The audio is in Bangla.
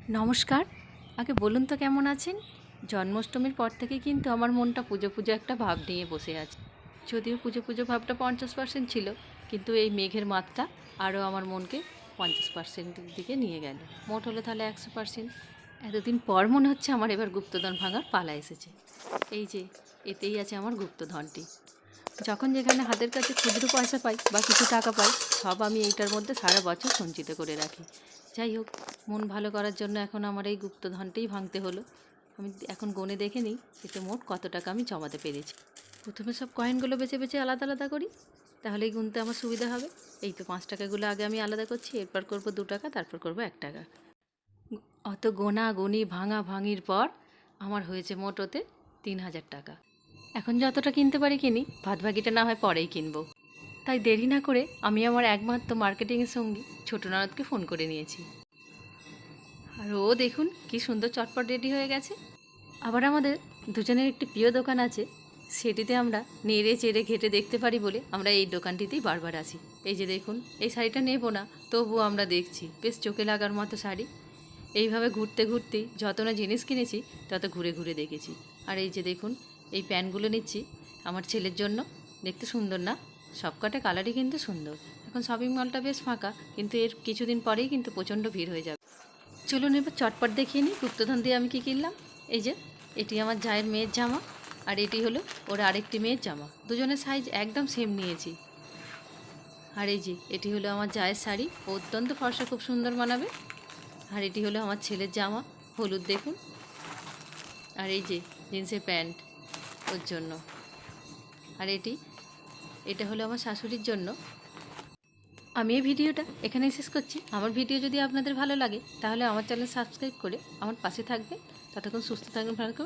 নমস্কার। আগে বলুন তো কেমন আছেন? জন্মাষ্টমীর পর থেকে কিন্তু আমার মনটা পুজো পুজো একটা ভাব নিয়ে বসে আছে। যদিও পুজো পুজো ভাবটা 50% ছিল, কিন্তু এই মেঘের মাত্রা আরও আমার মনকে 50%-এর দিকে নিয়ে গেল। মোট হলো তাহলে 100%। এতদিন পর মনে হচ্ছে আমার এবার গুপ্তধন ভাঙার পালা এসেছে। এই যে এতেই আছে আমার গুপ্তধনটি। যখন যেখানে হাতের কাছে খুচরো পয়সা পাই বা কিছু টাকা পাই, সব আমি এইটার মধ্যে সারা বছর সঞ্চিত করে রাখি। যাই হোক, মন ভালো করার জন্য এখন আমার এই গুপ্তধনটাই ভাঙতে হলো। আমি এখন গুনে দেখে নিই এতে মোট কত টাকা আমি জমাতে পেরেছি। প্রথমে সব কয়েনগুলো বেছে বেছে আলাদা আলাদা করি, তাহলেই গুনতে আমার সুবিধা হবে। এই তো 5 টাকাগুলো আগে আমি আলাদা করছি, এরপর করব 2 টাকা, তারপর করব 1 টাকা। অত গোনা গুনি ভাঙা ভাঙির পর আমার হয়েছে মোট ওতে 3000 টাকা। এখন যতটা কিনতে পারি কিনি, ভাতভাগিটা না হয় পরেই কিনবো। তাই দেরি না করে আমি আমার একমাত্র মার্কেটিংয়ের সঙ্গী ছোটো ননদকে ফোন করে নিয়েছি। আর ও দেখুন কি সুন্দর চটপট রেডি হয়ে গেছে। আবার আমাদের দুজনের একটি প্রিয় দোকান আছে, সেটিতে আমরা নেড়ে চেড়ে ঘেটে দেখতে পারি বলে আমরা এই দোকানটিতেই বারবার আসি। এই যে দেখুন, এই শাড়িটা নেব না, তবুও আমরা দেখছি, বেশ চোখে লাগার মতো শাড়ি। এইভাবে ঘুরতে ঘুরতেই যত না জিনিস কিনেছি তত ঘুরে ঘুরে দেখেছি। আর এই যে দেখুন, এই প্যান্টগুলো নিচ্ছি আমার ছেলের জন্য। দেখতে সুন্দর না? সবকটা কালারই কিন্তু সুন্দর। এখন শপিং মলটা বেশ ফাঁকা, কিন্তু এর কিছুদিন পরেই কিন্তু প্রচণ্ড ভিড় হয়ে যাবে। চলুন এবার চটপট দেখিয়ে নিই গুপ্তধন দিয়ে আমি কী কিনলাম। এই যে এটি আমার জায়ের মেয়ের জামা, আর এটি হলো ওর আরেকটি মেয়ের জামা। দুজনের সাইজ একদম সেম নিয়েছি। আর এই যে এটি হলো আমার জায়ের শাড়ি, ও অত্যন্ত ফর্সা, খুব সুন্দর মানাবে। আর এটি হলো আমার ছেলের জামা, হলুদ দেখুন। আর এই যে জিন্সের প্যান্ট ওর জন্য। আর এটা হলো আমার শাশুড়ির জন্য। আমি এই ভিডিওটা এখানেই শেষ করছি। আমার ভিডিও যদি আপনাদের ভালো লাগে তাহলে আমার চ্যানেল সাবস্ক্রাইব করে আমার পাশে থাকবে। ততক্ষণ সুস্থ থাকবেন, ভালো থাকবেন।